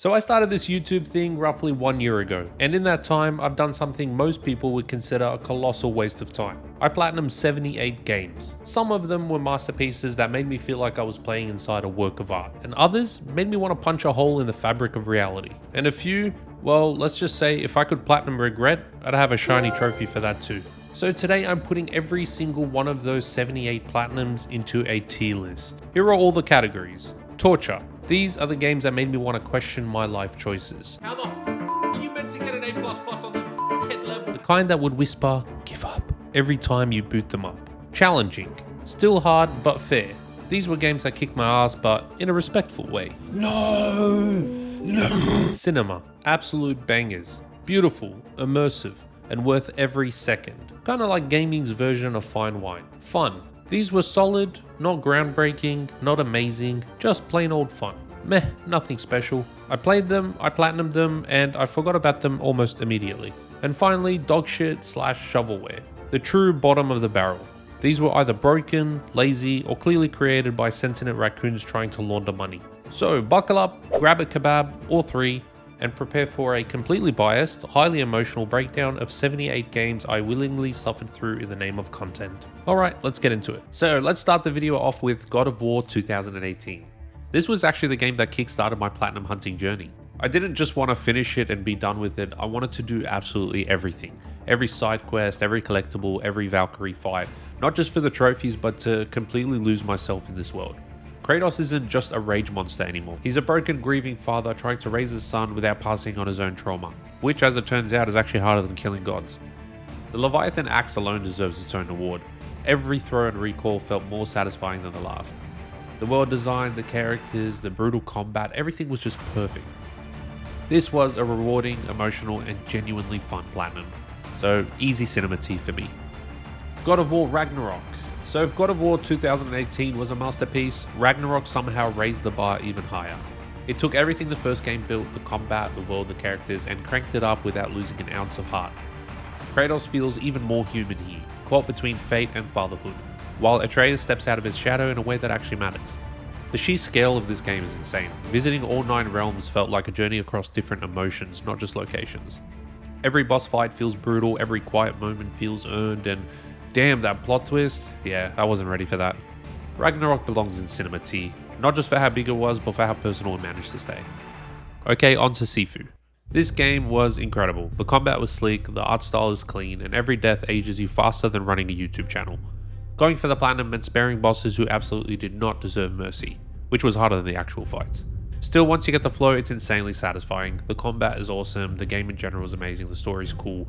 So I started this YouTube thing roughly 1 year ago, and in that time I've done something most people would consider a colossal waste of time. I platinumed 78 games. Some of them were masterpieces that made me feel like I was playing inside a work of art, and others made me want to punch a hole in the fabric of reality. And a few, well, let's just say if I could platinum regret, I'd have a shiny trophy for that too. So today I'm putting every single one of those 78 platinums into a tier list. Here are all the categories. Torture. These are the games that made me want to question my life choices. How the f are you meant to get an A++ on this head level? The kind that would whisper, give up, every time you boot them up. Challenging. Still hard, but fair. These were games that kicked my ass, but in a respectful way. No. Cinema. Absolute bangers. Beautiful, immersive, and worth every second. Kinda like gaming's version of fine wine. Fun. These were solid, not groundbreaking, not amazing, just plain old fun. Meh, nothing special. I played them, I platinumed them, and I forgot about them almost immediately. And finally, dogshit / shovelware. The true bottom of the barrel. These were either broken, lazy, or clearly created by sentient raccoons trying to launder money. So buckle up, grab a kebab, or three, and prepare for a completely biased, highly emotional breakdown of 78 games I willingly suffered through in the name of content. Alright, let's get into it. So let's start the video off with God of War 2018. This was actually the game that kickstarted my platinum hunting journey. I didn't just want to finish it and be done with it, I wanted to do absolutely everything. Every side quest, every collectible, every Valkyrie fight. Not just for the trophies, but to completely lose myself in this world. Kratos isn't just a rage monster anymore. He's a broken, grieving father trying to raise his son without passing on his own trauma, which as it turns out is actually harder than killing gods. The Leviathan axe alone deserves its own award. Every throw and recall felt more satisfying than the last. The world design, the characters, the brutal combat, everything was just perfect. This was a rewarding, emotional, and genuinely fun platinum. So easy cinema tea for me. God of War Ragnarok. So if God of War 2018 was a masterpiece, Ragnarok somehow raised the bar even higher. It took everything the first game built, the combat, the world, the characters, and cranked it up without losing an ounce of heart. Kratos feels even more human here, caught between fate and fatherhood, while Atreus steps out of his shadow in a way that actually matters. The sheer scale of this game is insane. Visiting all 9 realms felt like a journey across different emotions, not just locations. Every boss fight feels brutal, every quiet moment feels earned, and damn, that plot twist? Yeah, I wasn't ready for that. Ragnarok belongs in cinema tea, not just for how big it was, but for how personal it managed to stay. Okay, on to Sifu. This game was incredible. The combat was sleek, the art style is clean, and every death ages you faster than running a YouTube channel. Going for the platinum meant sparing bosses who absolutely did not deserve mercy, which was harder than the actual fights. Still, once you get the flow, it's insanely satisfying. The combat is awesome, the game in general is amazing, the story's cool.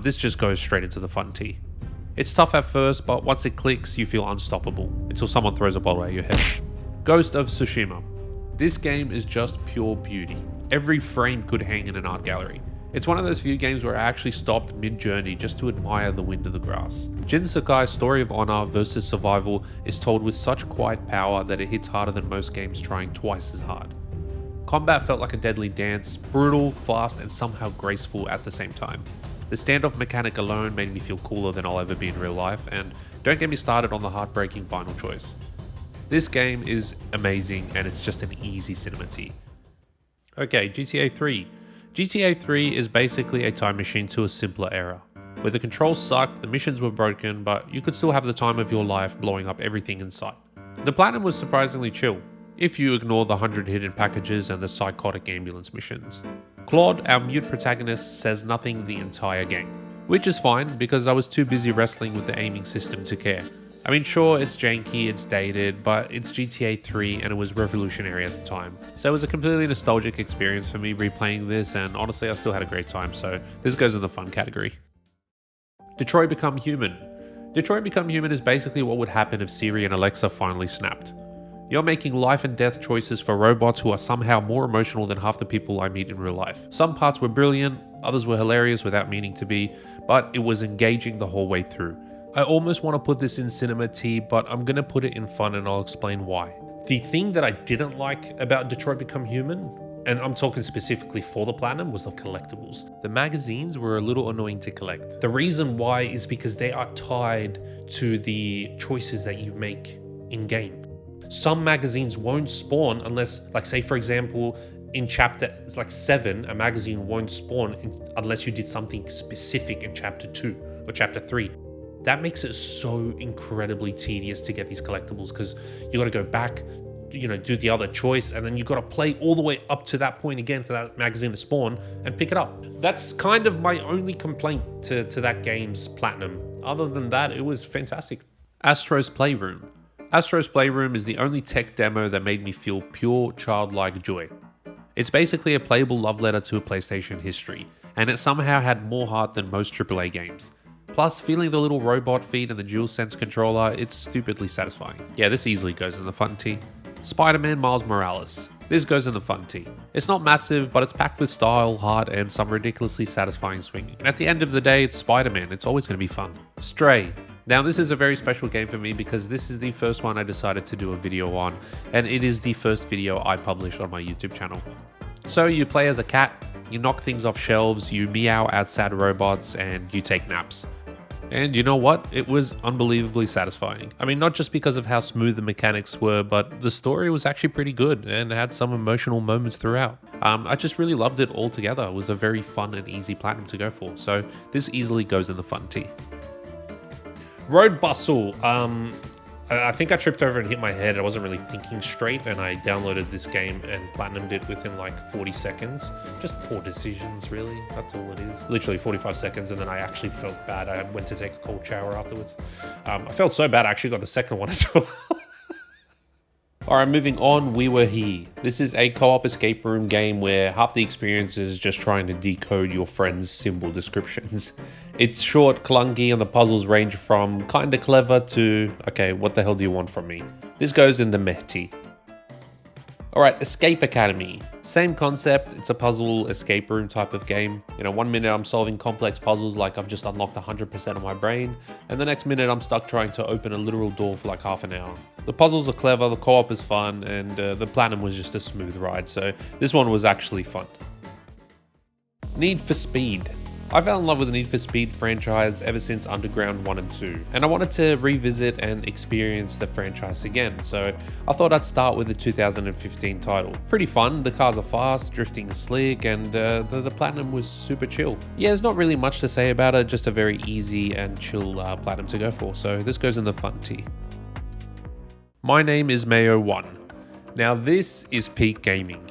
This just goes straight into the fun tea. It's tough at first, but once it clicks, you feel unstoppable, until someone throws a bottle at your head. Ghost of Tsushima. This game is just pure beauty. Every frame could hang in an art gallery. It's one of those few games where I actually stopped mid-journey just to admire the wind of the grass. Jin Sakai's story of honor versus survival is told with such quiet power that it hits harder than most games trying twice as hard. Combat felt like a deadly dance, brutal, fast, and somehow graceful at the same time. The standoff mechanic alone made me feel cooler than I'll ever be in real life, and don't get me started on the heartbreaking final choice. This game is amazing and it's just an easy cinema tea. Okay, GTA 3. GTA 3 is basically a time machine to a simpler era, where the controls sucked, the missions were broken, but you could still have the time of your life blowing up everything in sight. The platinum was surprisingly chill, if you ignore the 100 hidden packages and the psychotic ambulance missions. Claude, our mute protagonist, says nothing the entire game, which is fine because I was too busy wrestling with the aiming system to care. I mean, sure, it's janky, it's dated, but it's GTA 3 and it was revolutionary at the time. So it was a completely nostalgic experience for me replaying this, and honestly I still had a great time, so this goes in the fun category. Detroit Become Human. Detroit Become Human is basically what would happen if Siri and Alexa finally snapped. You're making life and death choices for robots who are somehow more emotional than half the people I meet in real life. Some parts were brilliant, others were hilarious without meaning to be, but it was engaging the whole way through. I almost want to put this in cinema tea, but I'm going to put it in fun and I'll explain why. The thing that I didn't like about Detroit Become Human, and I'm talking specifically for the platinum, was the collectibles. The magazines were a little annoying to collect. The reason why is because they are tied to the choices that you make in game. Some magazines won't spawn unless, like say for example, in chapter, it's like 7, a magazine won't spawn unless you did something specific in chapter 2 or chapter 3. That makes it so incredibly tedious to get these collectibles because you got to go back, do the other choice, and then you got to play all the way up to that point again for that magazine to spawn and pick it up. That's kind of my only complaint to that game's platinum. Other than that, it was fantastic. Astro's Playroom. Astro's Playroom is the only tech demo that made me feel pure childlike joy. It's basically a playable love letter to PlayStation history, and it somehow had more heart than most AAA games. Plus, feeling the little robot feet and the DualSense controller, it's stupidly satisfying. Yeah, this easily goes in the fun tee. Spider-Man Miles Morales. This goes in the fun tee. It's not massive, but it's packed with style, heart, and some ridiculously satisfying swinging. And at the end of the day, it's Spider-Man. It's always going to be fun. Stray. Now, this is a very special game for me because this is the first one I decided to do a video on, and it is the first video I published on my YouTube channel. So you play as a cat, you knock things off shelves, you meow at sad robots, and you take naps. And you know what? It was unbelievably satisfying. I mean, not just because of how smooth the mechanics were, but the story was actually pretty good and had some emotional moments throughout. I just really loved it all together. It was a very fun and easy platinum to go for. So this easily goes in the fun tee. Road Bustle. I think I tripped over and hit my head. I wasn't really thinking straight, and I downloaded this game and platinumed it within like 40 seconds. Just poor decisions, really. That's all it is. Literally 45 seconds, and then I actually felt bad. I went to take a cold shower afterwards. I felt so bad, I actually got the second one as well. Alright, moving on, We Were Here. This is a co-op escape room game where half the experience is just trying to decode your friend's symbol descriptions. It's short, clunky, and the puzzles range from kinda clever to, okay, what the hell do you want from me? This goes in the meh tee. Alright, Escape Academy. Same concept, it's a puzzle escape room type of game. 1 minute I'm solving complex puzzles like I've just unlocked 100% of my brain, and the next minute I'm stuck trying to open a literal door for like half an hour. The puzzles are clever, the co-op is fun, and the platinum was just a smooth ride, so this one was actually fun. Need for Speed. I fell in love with the Need for Speed franchise ever since Underground 1 and 2, and I wanted to revisit and experience the franchise again, so I thought I'd start with the 2015 title. Pretty fun, the cars are fast, drifting is slick, and the platinum was super chill. Yeah, there's not really much to say about it, just a very easy and chill platinum to go for, so this goes in the fun tee. My Name is Mayo 1. Now this is peak gaming.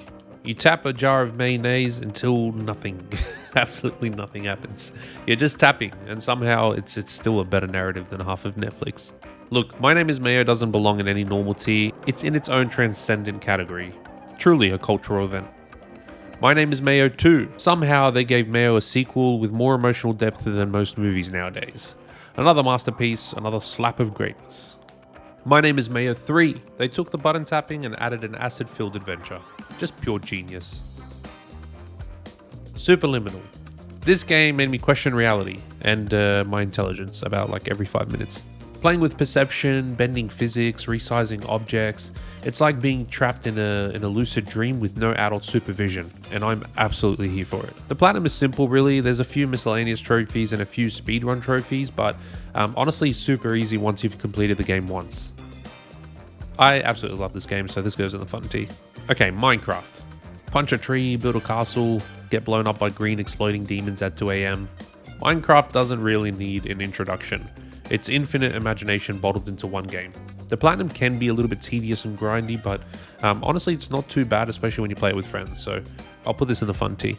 You tap a jar of mayonnaise until nothing, absolutely nothing happens. You're just tapping, and somehow it's still a better narrative than half of Netflix. Look, My Name is Mayo doesn't belong in any normal tier. It's in its own transcendent category. Truly a cultural event. My Name is Mayo 2. Somehow they gave Mayo a sequel with more emotional depth than most movies nowadays. Another masterpiece, another slap of greatness. My Name is Mayo 3. They took the button tapping and added an acid-filled adventure. Just pure genius. Superliminal. This game made me question reality and my intelligence about like every 5 minutes. Playing with perception, bending physics, resizing objects. It's like being trapped in a lucid dream with no adult supervision, and I'm absolutely here for it. The platinum is simple really. There's a few miscellaneous trophies and a few speedrun trophies, but honestly super easy once you've completed the game once. I absolutely love this game, so this goes in the fun tee. Okay, Minecraft. Punch a tree, build a castle, get blown up by green exploding demons at 2 AM. Minecraft doesn't really need an introduction. It's infinite imagination bottled into one game. The platinum can be a little bit tedious and grindy, but honestly it's not too bad, especially when you play it with friends, so I'll put this in the fun tee.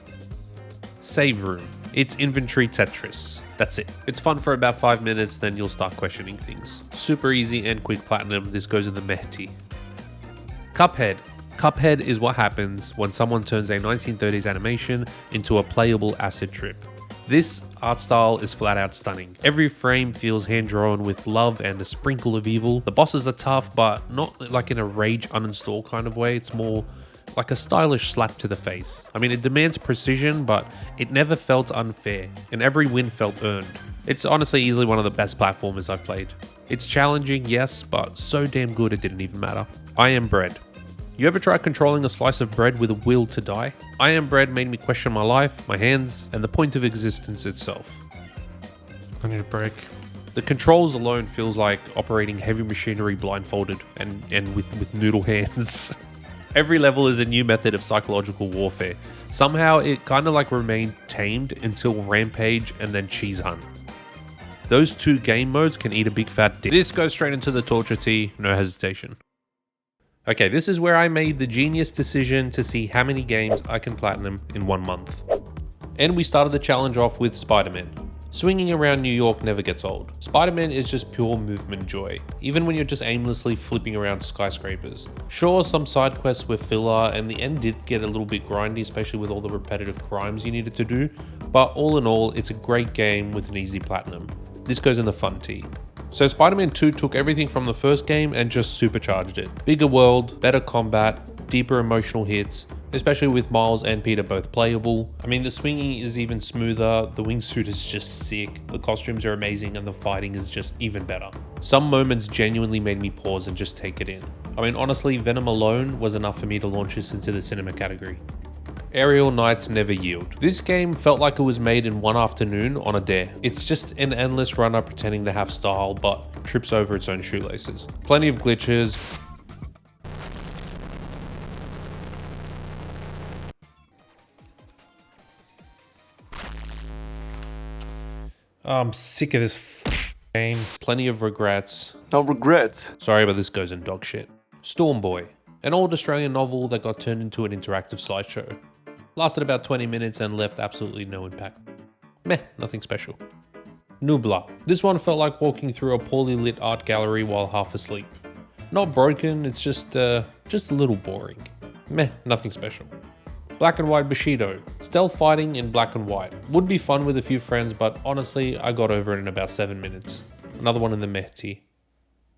Save Room. It's inventory Tetris. That's it. It's fun for about 5 minutes, then you'll start questioning things. Super easy and quick platinum, this goes in the meh tee. Cuphead. Cuphead is what happens when someone turns a 1930s animation into a playable acid trip. This art style is flat out stunning. Every frame feels hand-drawn with love and a sprinkle of evil. The bosses are tough, but not like in a rage uninstall kind of way. It's more like a stylish slap to the face. I mean, it demands precision, but it never felt unfair, and every win felt earned. It's honestly easily one of the best platformers I've played. It's challenging, yes, but so damn good it didn't even matter. I Am Bread. You ever try controlling a slice of bread with a will to die? I Am Bread made me question my life, my hands, and the point of existence itself. I need a break. The controls alone feels like operating heavy machinery blindfolded and with noodle hands. Every level is a new method of psychological warfare. Somehow it kind of like remained tamed until Rampage and then Cheese Hunt. Those two game modes can eat a big fat dick. This goes straight into the torture tea, no hesitation. Okay, this is where I made the genius decision to see how many games I can platinum in 1 month. And we started the challenge off with Spider-Man. Swinging around New York never gets old. Spider-Man is just pure movement joy, even when you're just aimlessly flipping around skyscrapers. Sure, some side quests were filler and the end did get a little bit grindy, especially with all the repetitive crimes you needed to do, but all in all, it's a great game with an easy platinum. This goes in the fun tea. So Spider-Man 2 took everything from the first game and just supercharged it. Bigger world, better combat, deeper emotional hits, especially with Miles and Peter both playable. I mean, the swinging is even smoother, the wingsuit is just sick, the costumes are amazing, and the fighting is just even better. Some moments genuinely made me pause and just take it in. I mean, honestly, Venom alone was enough for me to launch this into the cinema category. Aerial Knights never yield. This game felt like it was made in one afternoon on a dare. It's just an endless runner pretending to have style, but trips over its own shoelaces. Plenty of glitches. I'm sick of this game. Plenty of regrets. No regrets. Sorry, but this goes in dog shit. Storm Boy, an old Australian novel that got turned into an interactive slideshow. Lasted about 20 minutes and left absolutely no impact. Meh, nothing special. Nubla. This one felt like walking through a poorly lit art gallery while half asleep. Not broken, it's just a little boring. Meh, nothing special. Black and White Bushido. Stealth fighting in black and white. Would be fun with a few friends, but honestly, I got over it in about 7 minutes. Another one in the meh tier.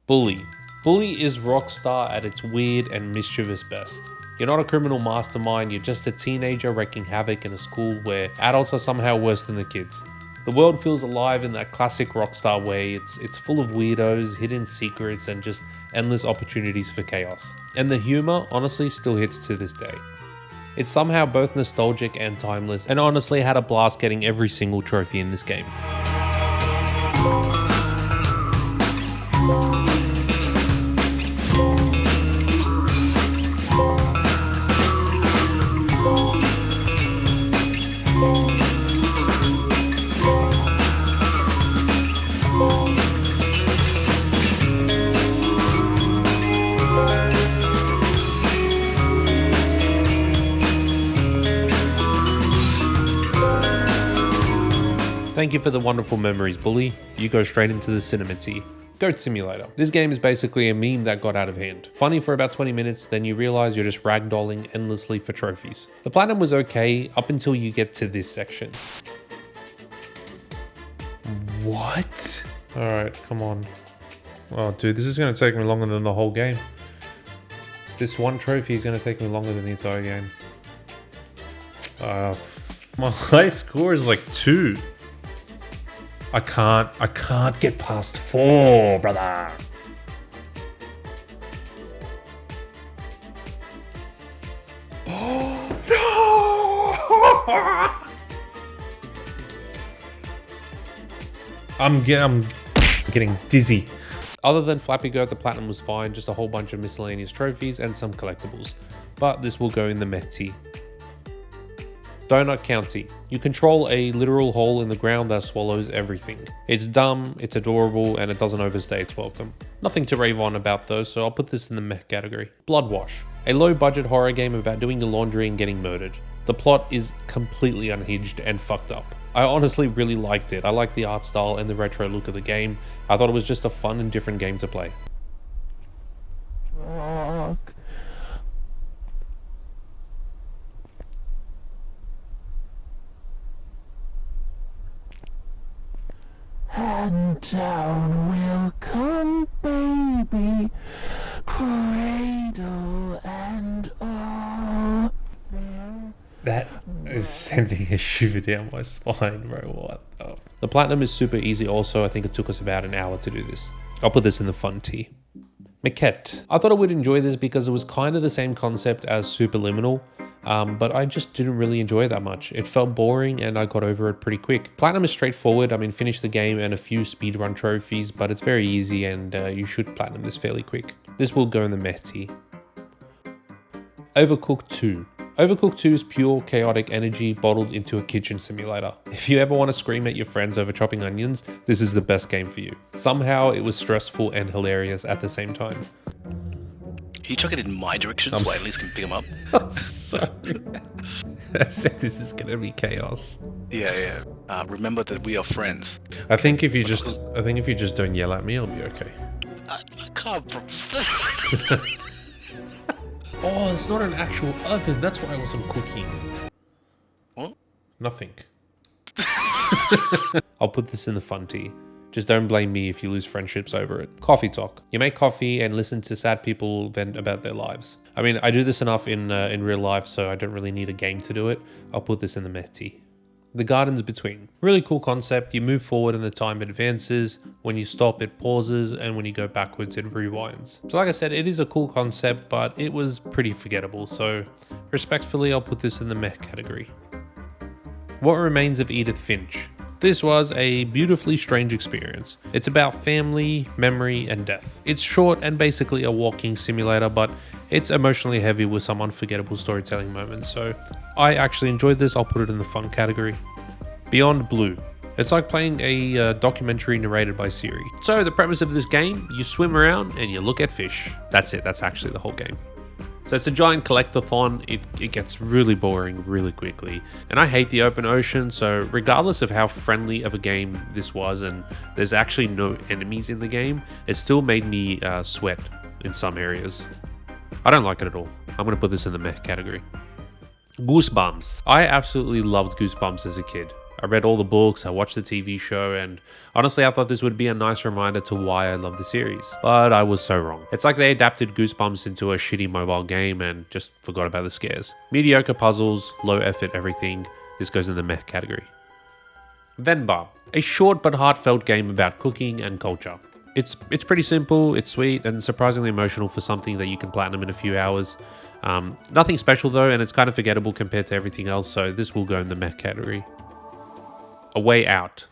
Bully. Bully is Rockstar at its weird and mischievous best. You're not a criminal mastermind, you're just a teenager wreaking havoc in a school where adults are somehow worse than the kids. The world feels alive in that classic Rockstar way. It's full of weirdos, hidden secrets, and just endless opportunities for chaos. And the humor honestly still hits to this day. It's somehow both nostalgic and timeless, and honestly had a blast getting every single trophy in this game. Thank you for the wonderful memories, Bully. You go straight into the cinema tier. Goat Simulator. This game is basically a meme that got out of hand. Funny for about 20 minutes, then you realize you're just ragdolling endlessly for trophies. The platinum was okay up until you get to this section. What? Alright, come on. Oh dude, this is going to take me longer than the whole game. This one trophy is going to take me longer than the entire game. My high score is like 2. I can't get past 4, brother. I'm getting dizzy. Other than Flappy Goat, the platinum was fine, just a whole bunch of miscellaneous trophies and some collectibles. But this will go in the meh tier. Donut County. You control a literal hole in the ground that swallows everything. It's dumb, it's adorable, and it doesn't overstay its welcome. Nothing to rave on about though, so I'll put this in the meh category. Bloodwash. A low-budget horror game about doing the laundry and getting murdered. The plot is completely unhinged and fucked up. I honestly really liked it. I liked the art style and the retro look of the game. I thought it was just a fun and different game to play. And down will come baby, cradle and all. That is sending a shiver down my spine, bro. What the? The platinum is super easy also. I think it took us about an hour to do this. I'll put this in the fun tier. Maquette. I thought I would enjoy this because it was kind of the same concept as Superliminal, but I just didn't really enjoy it that much. It felt boring and I got over it pretty quick. Platinum is straightforward. I mean, finish the game and a few speedrun trophies, but it's very easy and you should platinum this fairly quick. This will go in the meh tier. Overcooked 2. Overcooked 2 is pure chaotic energy bottled into a kitchen simulator. If you ever want to scream at your friends over chopping onions, this is the best game for you. Somehow it was stressful and hilarious at the same time. Can you chuck it in my direction so I at least can pick him up? I'm sorry. I said this is gonna be chaos. Yeah. Remember that we are friends. I think if you just don't yell at me, I'll be okay. I can't. Oh, it's not an actual oven. That's why I wasn't cooking. What? Nothing. I'll put this in the fun tea. Just don't blame me if you lose friendships over it. Coffee talk. You make coffee and listen to sad people vent about their lives. I mean, I do this enough in real life, so I don't really need a game to do it. I'll put this in the meh tea. The gardens between. Really cool concept. You move forward and the time advances. When you stop, it pauses, and when you go backwards, it rewinds. So like I said, it is a cool concept, but it was pretty forgettable. So respectfully, I'll put this in the meh category. What Remains of Edith Finch. This was a beautifully strange experience. It's about family, memory, and death. It's short and basically a walking simulator, but it's emotionally heavy with some unforgettable storytelling moments, so I actually enjoyed this. I'll put it in the fun category. Beyond Blue. It's like playing a documentary narrated by Siri. So the premise of this game, you swim around and you look at fish. That's it, that's actually the whole game. So it's a giant collectathon. It gets really boring really quickly. And I hate the open ocean, so regardless of how friendly of a game this was, and there's actually no enemies in the game, it still made me sweat in some areas. I don't like it at all. I'm going to put this in the meh category. Goosebumps. I absolutely loved Goosebumps as a kid. I read all the books, I watched the TV show, and honestly I thought this would be a nice reminder to why I love the series. But I was so wrong. It's like they adapted Goosebumps into a shitty mobile game and just forgot about the scares. Mediocre puzzles, low effort everything. This goes in the meh category. Venba. A short but heartfelt game about cooking and culture. It's pretty simple, it's sweet, and surprisingly emotional for something that you can platinum in a few hours. Nothing special though, and it's kind of forgettable compared to everything else, so this will go in the meh category. A Way Out.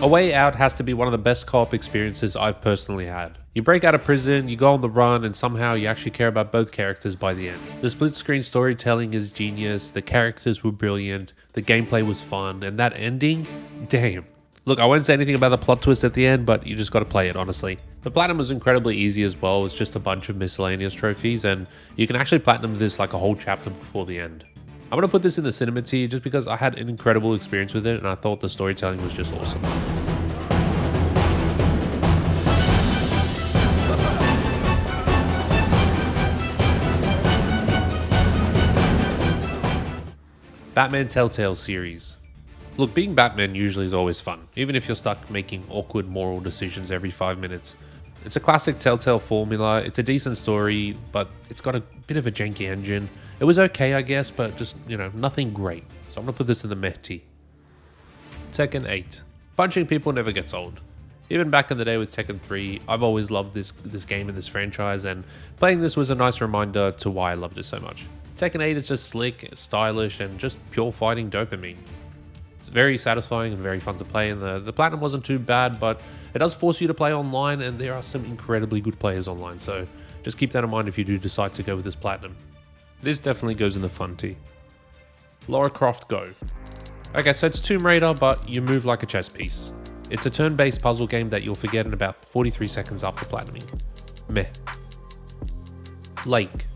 A Way Out has to be one of the best co-op experiences I've personally had. You break out of prison, you go on the run, and somehow you actually care about both characters by the end. The split screen storytelling is genius, the characters were brilliant, the gameplay was fun, and that ending, damn. Look, I won't say anything about the plot twist at the end, but you just gotta play it, honestly. The platinum was incredibly easy as well. It's just a bunch of miscellaneous trophies, and you can actually platinum this like a whole chapter before the end. I'm going to put this in the cinema tier just because I had an incredible experience with it and I thought the storytelling was just awesome. Batman Telltale series. Look, being Batman usually is always fun, even if you're stuck making awkward moral decisions every 5 minutes. It's a classic Telltale formula, it's a decent story, but it's got a bit of a janky engine. It was okay, I guess, but just, nothing great. So I'm gonna put this in the meh tea. Tekken 8. Punching people never gets old. Even back in the day with Tekken 3, I've always loved this game and this franchise, and playing this was a nice reminder to why I loved it so much. Tekken 8 is just slick, stylish, and just pure fighting dopamine. It's very satisfying and very fun to play, and the platinum wasn't too bad, but it does force you to play online, and there are some incredibly good players online, so just keep that in mind if you do decide to go with this platinum. This definitely goes in the fun tea. Lara Croft Go. Okay, so it's Tomb Raider, but you move like a chess piece. It's a turn-based puzzle game that you'll forget in about 43 seconds after platinuming. Meh. Lake.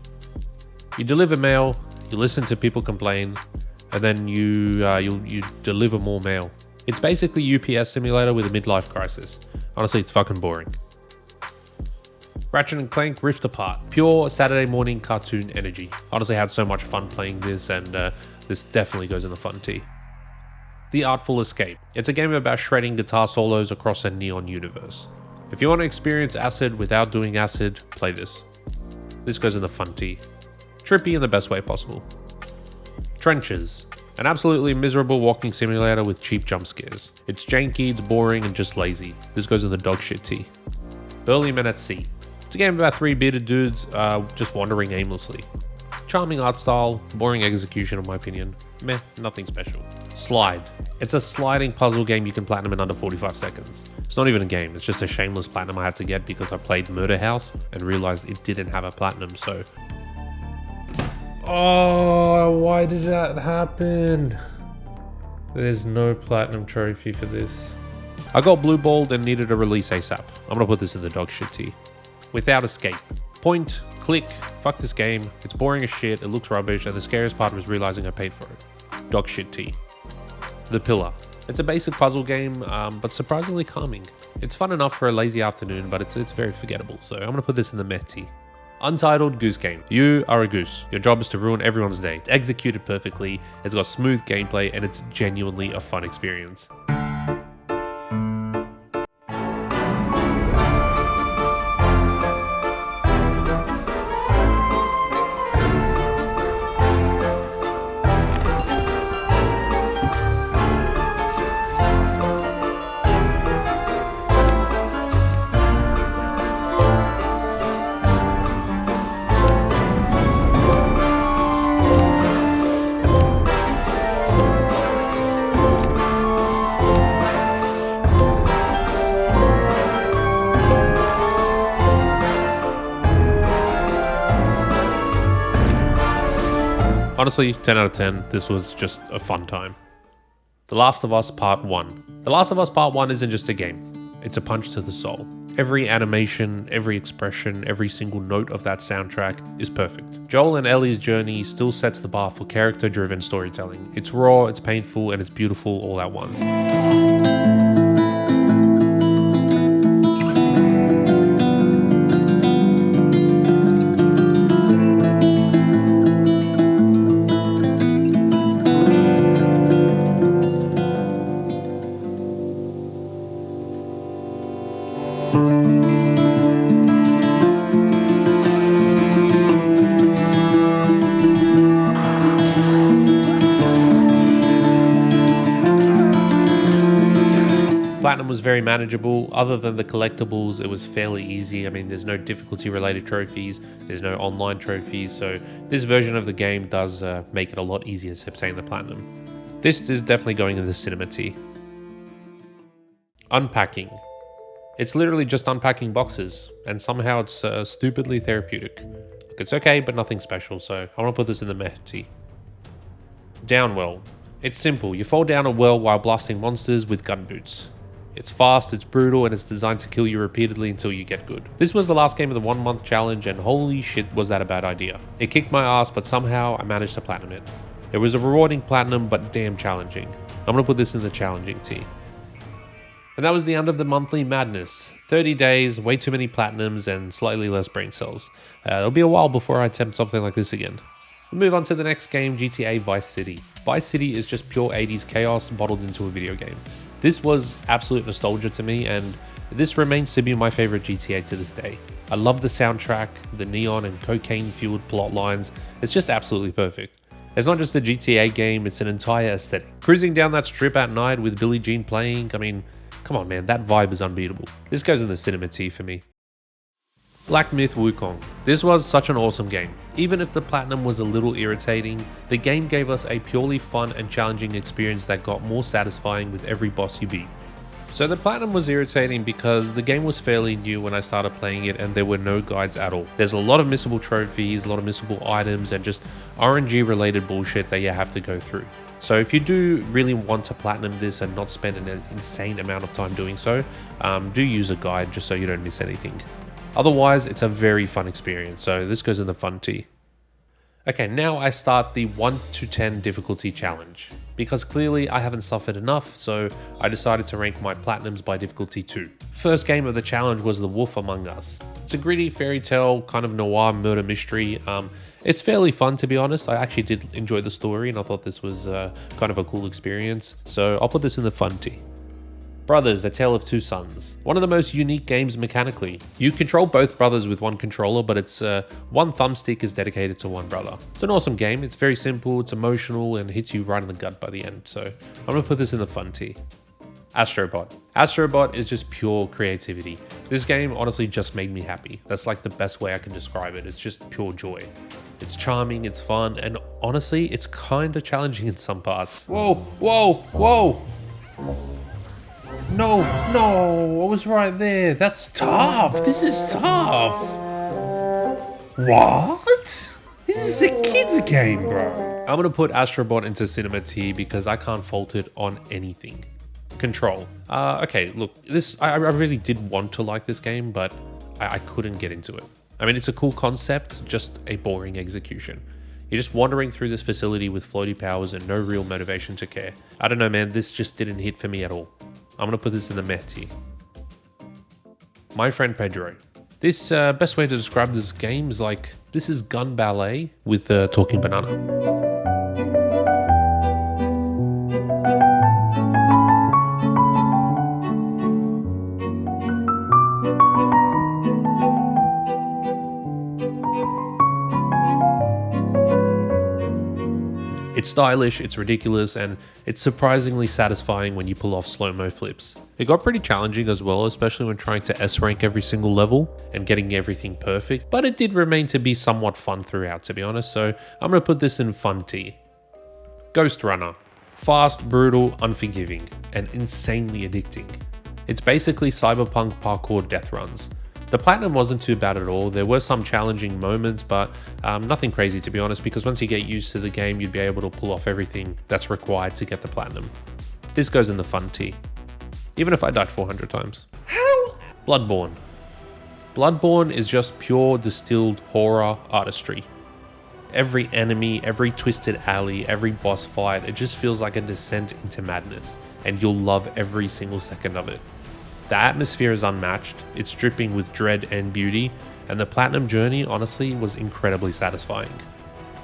You deliver mail, you listen to people complain, and then you deliver more mail. It's basically UPS simulator with a midlife crisis. Honestly, it's fucking boring. Ratchet & Clank Rift Apart. Pure Saturday morning cartoon energy. Honestly, I had so much fun playing this, and this definitely goes in the fun tea. The Artful Escape. It's a game about shredding guitar solos across a neon universe. If you want to experience acid without doing acid, play this. This goes in the fun tea. Trippy in the best way possible. Trenches. An absolutely miserable walking simulator with cheap jump scares. It's janky, it's boring, and just lazy. This goes in the dog shit tea. Burly Men at Sea. It's a game about 3 bearded dudes just wandering aimlessly. Charming art style, boring execution in my opinion. Meh, nothing special. Slide. It's a sliding puzzle game you can platinum in under 45 seconds. It's not even a game, it's just a shameless platinum I had to get because I played Murder House and realized it didn't have a platinum, so Oh, why did that happen? There's no platinum trophy for this. I got blue balled and needed a release ASAP. I'm gonna put this in the dog shit tea. Without escape. Point, click, fuck this game. It's boring as shit, it looks rubbish, and the scariest part was realizing I paid for it. Dog shit tea. The Pillar. It's a basic puzzle game, but surprisingly calming. It's fun enough for a lazy afternoon, but it's very forgettable, so I'm gonna put this in the meh tea. Untitled Goose Game. You are a goose. Your job is to ruin everyone's day. It's executed perfectly, it's got smooth gameplay, and it's genuinely a fun experience. Honestly, 10 out of 10, this was just a fun time. The Last of Us Part 1. The Last of Us Part 1 isn't just a game, it's a punch to the soul. Every animation, every expression, every single note of that soundtrack is perfect. Joel and Ellie's journey still sets the bar for character-driven storytelling. It's raw, it's painful, and it's beautiful all at once. Platinum was very manageable. Other than the collectibles, it was fairly easy. I mean, there's no difficulty related trophies, there's no online trophies, so this version of the game does make it a lot easier to obtain the platinum. This is definitely going in the cinema tea. Unpacking. It's literally just unpacking boxes, and somehow it's stupidly therapeutic. Look, it's okay, but nothing special, so I'm gonna put this in the meh tea. Downwell. It's simple. You fall down a well while blasting monsters with gun boots. It's fast, it's brutal, and it's designed to kill you repeatedly until you get good. This was the last game of the 1 month challenge, and holy shit was that a bad idea. It kicked my ass, but somehow I managed to platinum it. It was a rewarding platinum, but damn challenging. I'm gonna put this in the challenging tea. And that was the end of the monthly madness. 30 days, way too many platinums, and slightly less brain cells. It'll be a while before I attempt something like this again. We'll move on to the next game, GTA Vice City. Vice City is just pure 80s chaos bottled into a video game. This was absolute nostalgia to me, and this remains to be my favorite GTA to this day. I love the soundtrack, the neon and cocaine-fueled plot lines. It's just absolutely perfect. It's not just a GTA game, it's an entire aesthetic. Cruising down that strip at night with Billie Jean playing, I mean, come on man, that vibe is unbeatable. This goes in the cinema tea for me. Black Myth Wukong. This was such an awesome game. Even if the platinum was a little irritating, the game gave us a purely fun and challenging experience that got more satisfying with every boss you beat. So the platinum was irritating because the game was fairly new when I started playing it and there were no guides at all. There's a lot of missable trophies, a lot of missable items, and just RNG related bullshit that you have to go through. So if you do really want to platinum this and not spend an insane amount of time doing so, do use a guide just so you don't miss anything. Otherwise, it's a very fun experience, so this goes in the fun tea. Okay, now I start the 1 to 10 difficulty challenge. Because clearly I haven't suffered enough, so I decided to rank my platinums by difficulty 2. First game of the challenge was The Wolf Among Us. It's a gritty fairy tale, kind of noir murder mystery. It's fairly fun, to be honest. I actually did enjoy the story and I thought this was kind of a cool experience, so I'll put this in the fun tea. Brothers, The Tale of Two Sons. One of the most unique games mechanically. You control both brothers with one controller, but it's one thumbstick is dedicated to one brother. It's an awesome game. It's very simple, it's emotional, and hits you right in the gut by the end. So I'm gonna put this in the fun tea. Astrobot. Astrobot is just pure creativity. This game honestly just made me happy. That's like the best way I can describe it. It's just pure joy. It's charming, it's fun, and honestly, it's kind of challenging in some parts. Whoa, whoa, whoa! No, I was right there. That's tough. This is tough. What? This is a kid's game, bro. I'm gonna put Astrobot into Cinema T because I can't fault it on anything. Control. Okay, look, this I really did want to like this game, but I couldn't get into it. I mean, it's a cool concept, just a boring execution. You're just wandering through this facility with floaty powers and no real motivation to care. I don't know, man, this just didn't hit for me at all. I'm gonna put this in the meh tier. My Friend Pedro. This best way to describe this game is like, this is gun ballet with a talking banana. It's stylish, it's ridiculous, and it's surprisingly satisfying when you pull off slow-mo flips. It got pretty challenging as well, especially when trying to S-rank every single level and getting everything perfect, but it did remain to be somewhat fun throughout, to be honest, so I'm going to put this in fun T. Ghost Runner. Fast, brutal, unforgiving, and insanely addicting. It's basically cyberpunk parkour death runs. The platinum wasn't too bad at all. There were some challenging moments, but nothing crazy to be honest, because once you get used to the game, you'd be able to pull off everything that's required to get the platinum. This goes in the fun T. Even if I died 400 times. How? Bloodborne. Bloodborne is just pure distilled horror artistry. Every enemy, every twisted alley, every boss fight, it just feels like a descent into madness, and you'll love every single second of it. The atmosphere is unmatched, it's dripping with dread and beauty, and the platinum journey honestly was incredibly satisfying.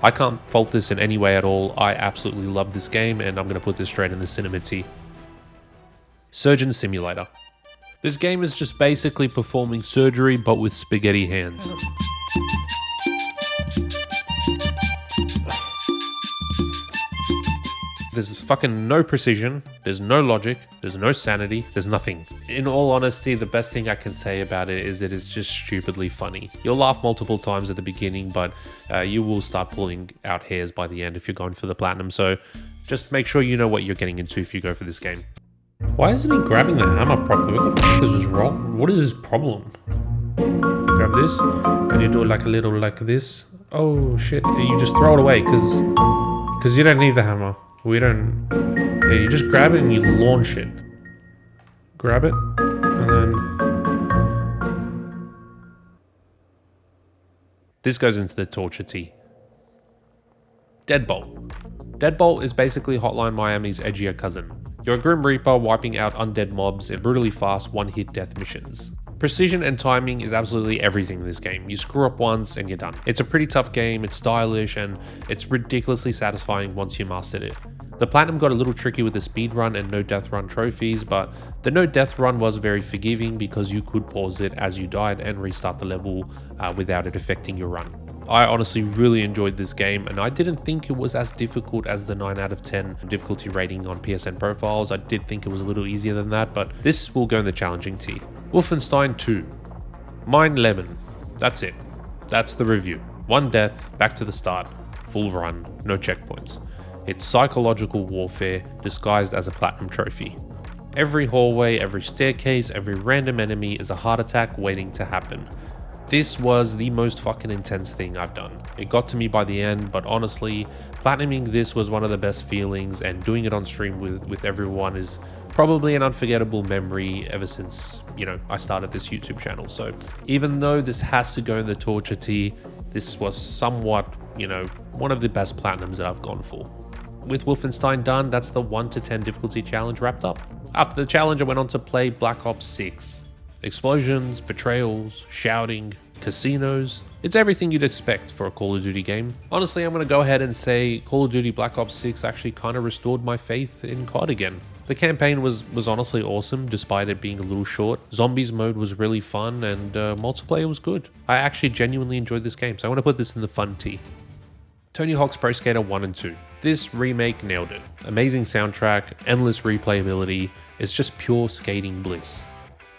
I can't fault this in any way at all. I absolutely love this game, and I'm going to put this straight in the Cinema T. Surgeon Simulator. This game is just basically performing surgery but with spaghetti hands. There's fucking no precision, there's no logic, there's no sanity, there's nothing. In all honesty, the best thing I can say about it is that it's just stupidly funny. You'll laugh multiple times at the beginning, but you will start pulling out hairs by the end if you're going for the platinum, so just make sure you know what you're getting into if you go for this game. Why isn't he grabbing the hammer properly? What the fuck is wrong? What is his problem? Grab this, and you do it like a little like this. Oh shit, you just throw it away, because you don't need the hammer. We don't... Yeah, you just grab it and you launch it. Grab it, and then... This goes into the torture T. Deadbolt. Deadbolt is basically Hotline Miami's edgier cousin. You're a Grim Reaper wiping out undead mobs in brutally fast one-hit death missions. Precision and timing is absolutely everything in this game. You screw up once and you're done. It's a pretty tough game, it's stylish, and it's ridiculously satisfying once you mastered it. The platinum got a little tricky with the speed run and no death run trophies, but the no death run was very forgiving because you could pause it as you died and restart the level without it affecting your run. I honestly really enjoyed this game, and I didn't think it was as difficult as the 9 out of 10 difficulty rating on PSN profiles. I did think it was a little easier than that, but this will go in the challenging T. Wolfenstein 2. Mine Lemon. That's it. That's the review. One death, back to the start, full run, no checkpoints. It's psychological warfare disguised as a platinum trophy. Every hallway, every staircase, every random enemy is a heart attack waiting to happen. This was the most fucking intense thing I've done. It got to me by the end, but honestly, platinuming this was one of the best feelings, and doing it on stream with everyone is probably an unforgettable memory ever since, I started this YouTube channel. So even though this has to go in the torture T, this was somewhat, one of the best platinums that I've gone for. With Wolfenstein done, that's the 1 to 10 difficulty challenge wrapped up. After the challenge, I went on to play Black Ops 6. Explosions, betrayals, shouting, casinos. It's everything you'd expect for a Call of Duty game. Honestly, I'm going to go ahead and say Call of Duty Black Ops 6 actually kind of restored my faith in COD again. The campaign was honestly awesome despite it being a little short. Zombies mode was really fun, and multiplayer was good. I actually genuinely enjoyed this game, so I want to put this in the fun T. Tony Hawk's Pro Skater 1 and 2. This remake nailed it. Amazing soundtrack, endless replayability, it's just pure skating bliss.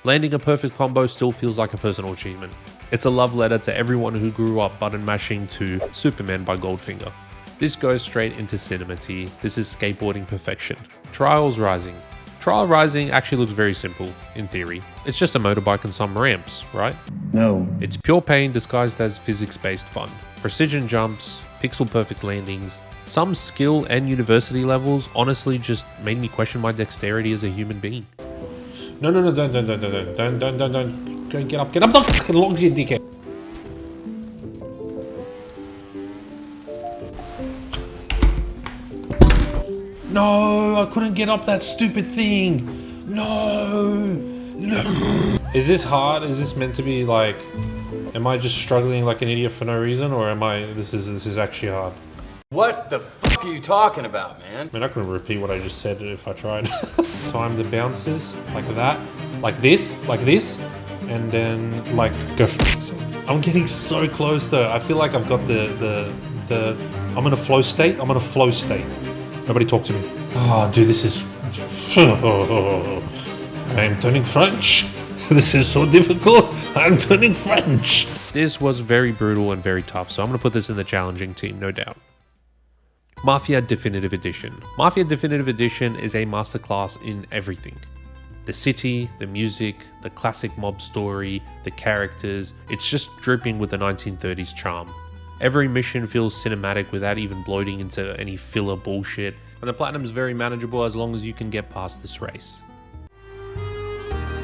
Landing a perfect combo still feels like a personal achievement. It's a love letter to everyone who grew up button mashing to Superman by Goldfinger. This goes straight into Cinema T. This is skateboarding perfection. Trials Rising. Trial Rising actually looks very simple, in theory. It's just a motorbike and some ramps, right? No. It's pure pain disguised as physics-based fun. Precision jumps, pixel perfect landings, some skill and university levels honestly just made me question my dexterity as a human being. No, don't. Go, get up the fucking logs, you dickhead. No, I couldn't get up that stupid thing. No. Is this hard? Is this meant to be like, am I just struggling like an idiot for no reason, or am I, this is actually hard? What the fuck are you talking about, man? I mean, I couldn't repeat what I just said if I tried. Time the bounces like that, like this, and then like go. I'm getting so close though. I feel like I've got the. I'm in a flow state. Nobody talk to me. Oh, dude, this is. I'm turning French. This is so difficult. I'm turning French. This was very brutal and very tough, so I'm gonna put this in the challenging team, no doubt. Mafia Definitive Edition. Mafia Definitive Edition is a masterclass in everything. The city, the music, the classic mob story, the characters, it's just dripping with the 1930s charm. Every mission feels cinematic without even bloating into any filler bullshit, and the platinum is very manageable as long as you can get past this race.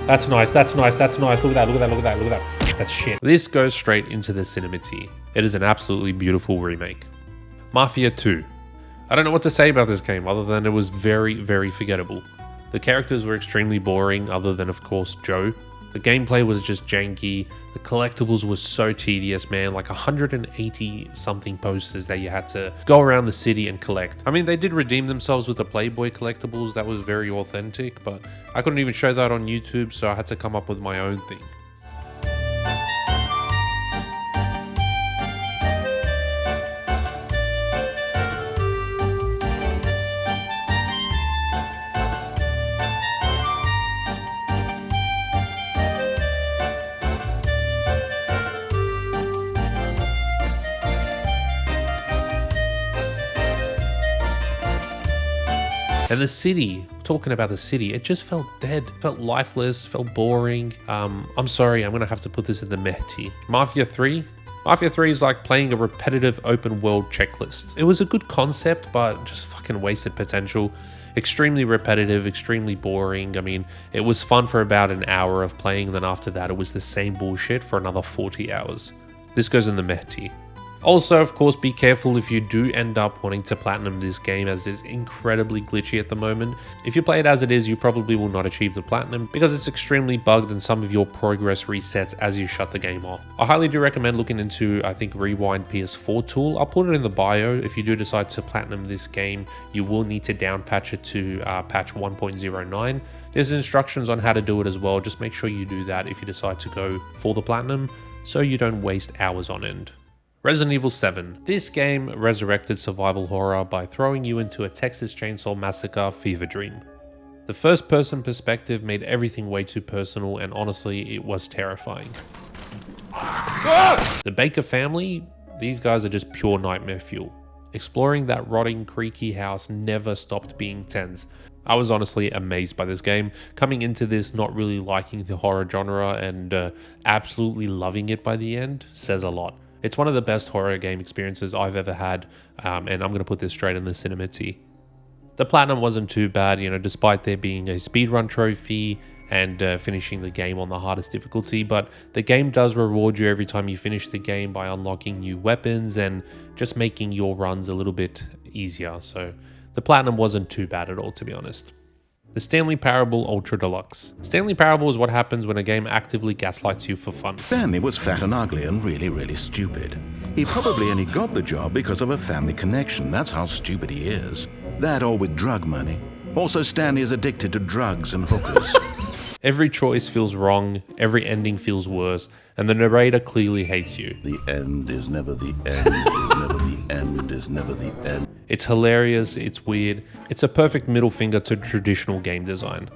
That's nice. Look at that. That's shit. This goes straight into the Cinemati. It is an absolutely beautiful remake. Mafia 2. I don't know what to say about this game other than it was very, very forgettable. The characters were extremely boring other than, of course, Joe. The gameplay was just janky. The collectibles was so tedious, man. Like 180 something posters that you had to go around the city and collect. I mean, they did redeem themselves with the Playboy collectibles. That was very authentic, but I couldn't even show that on YouTube, so I had to come up with my own thing. And the city, talking about the city, it just felt dead, felt lifeless, felt boring. I'm sorry, I'm gonna have to put this in the meh tier. Mafia 3? Mafia 3 is like playing a repetitive open world checklist. It was a good concept, but just fucking wasted potential. Extremely repetitive, extremely boring. I mean, it was fun for about an hour of playing, then after that it was the same bullshit for another 40 hours. This goes in the meh tier. Also, of course, be careful if you do end up wanting to platinum this game, as it's incredibly glitchy at the moment. If you play it as it is, you probably will not achieve the platinum because it's extremely bugged and some of your progress resets as you shut the game off. I highly do recommend looking into, I think, Rewind PS4 tool. I'll put it in the bio. If you do decide to platinum this game, you will need to down patch it to patch 1.09. There's instructions on how to do it as well. Just make sure you do that if you decide to go for the platinum so you don't waste hours on end. Resident Evil 7. This game resurrected survival horror by throwing you into a Texas Chainsaw Massacre fever dream. The first person perspective made everything way too personal, and honestly, it was terrifying. The Baker family, these guys are just pure nightmare fuel. Exploring that rotting, creaky house never stopped being tense. I was honestly amazed by this game. Coming into this not really liking the horror genre and absolutely loving it by the end says a lot. It's one of the best horror game experiences I've ever had, and I'm going to put this straight in the Cinemati. The platinum wasn't too bad, you know, despite there being a speedrun trophy and finishing the game on the hardest difficulty, but the game does reward you every time you finish the game by unlocking new weapons and just making your runs a little bit easier, so the platinum wasn't too bad at all, to be honest. The Stanley Parable Ultra Deluxe. Stanley Parable is what happens when a game actively gaslights you for fun. Stanley was fat and ugly and really, really stupid. He probably only got the job because of a family connection. That's how stupid he is. That or with drug money. Also, Stanley is addicted to drugs and hookers. Every choice feels wrong, every ending feels worse, and the narrator clearly hates you. The end is never the end, is never the end, is never the end. It's hilarious, it's weird, it's a perfect middle finger to traditional game design.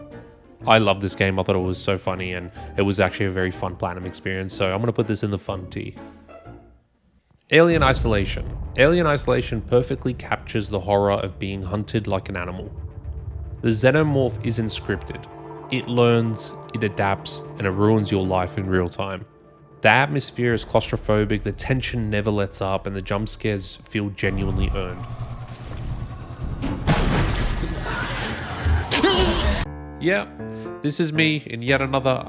I love this game, I thought it was so funny, and it was actually a very fun platinum experience, so I'm going to put this in the fun tier. Alien Isolation. Alien Isolation perfectly captures the horror of being hunted like an animal. The xenomorph isn't scripted. It learns, it adapts, and it ruins your life in real time. The atmosphere is claustrophobic, the tension never lets up, and the jump scares feel genuinely earned. Yeah, this is me in yet another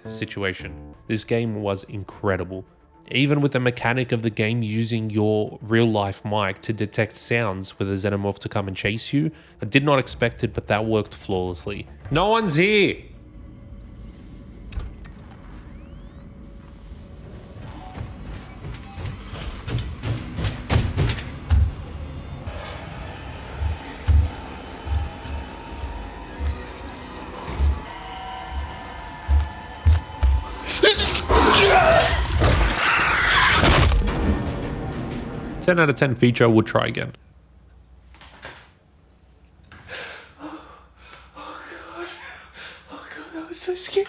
situation. This game was incredible. Even with the mechanic of the game using your real life mic to detect sounds with a xenomorph to come and chase you, I did not expect it, but that worked flawlessly. No one's here! Ten out of 10 feature, would try again. Oh god, that was so scary.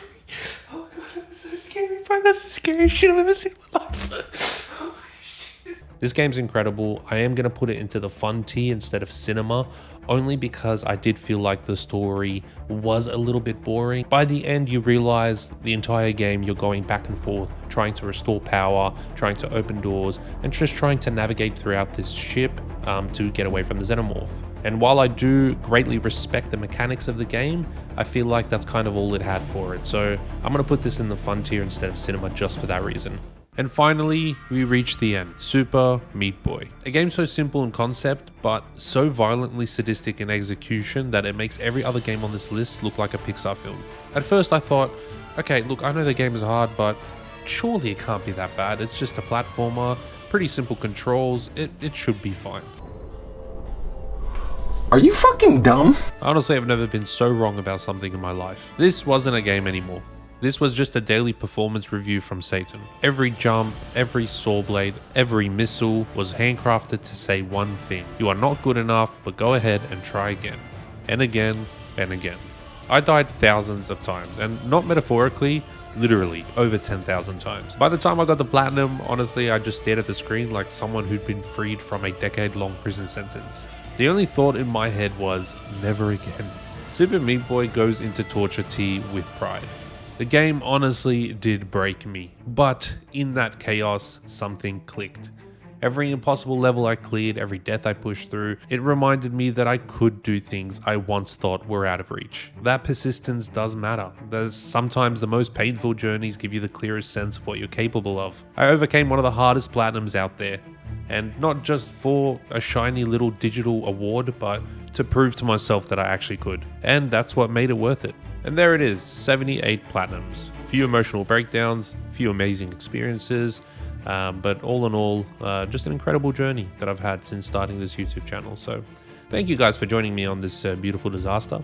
Oh god, that was so scary, bro. That's the scariest shit I've ever seen in my life. Holy shit. This game's incredible. I am going to put it into the fun tier instead of cinema, only because I did feel like the story was a little bit boring. By the end, you realize the entire game you're going back and forth, trying to restore power, trying to open doors, and just trying to navigate throughout this ship to get away from the xenomorph. And while I do greatly respect the mechanics of the game, I feel like that's kind of all it had for it. So I'm going to put this in the fun tier instead of cinema just for that reason. And finally, we reach the end. Super Meat Boy. A game so simple in concept, but so violently sadistic in execution that it makes every other game on this list look like a Pixar film. At first I thought, okay, look, I know the game is hard, but surely it can't be that bad. It's just a platformer, pretty simple controls, it should be fine. Are you fucking dumb? Honestly, I've never been so wrong about something in my life. This wasn't a game anymore. This was just a daily performance review from Satan. Every jump, every saw blade, every missile was handcrafted to say one thing. You are not good enough, but go ahead and try again. And again, and again. I died thousands of times, and not metaphorically, literally over 10,000 times. By the time I got the platinum, honestly, I just stared at the screen like someone who'd been freed from a decade-long prison sentence. The only thought in my head was, never again. Super Meat Boy goes into torture T with pride. The game honestly did break me, but in that chaos, something clicked. Every impossible level I cleared, every death I pushed through, it reminded me that I could do things I once thought were out of reach. That persistence does matter. Sometimes the most painful journeys give you the clearest sense of what you're capable of. I overcame one of the hardest platinums out there, and not just for a shiny little digital award, but to prove to myself that I actually could. And that's what made it worth it. And there it is, 78 platinums. Few emotional breakdowns, few amazing experiences, but all in all, just an incredible journey that I've had since starting this YouTube channel. So thank you guys for joining me on this beautiful disaster.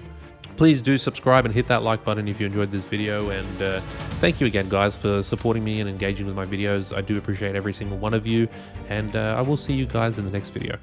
Please do subscribe and hit that like button if you enjoyed this video, and thank you again guys for supporting me and engaging with my videos. I do appreciate every single one of you, and I will see you guys in the next video.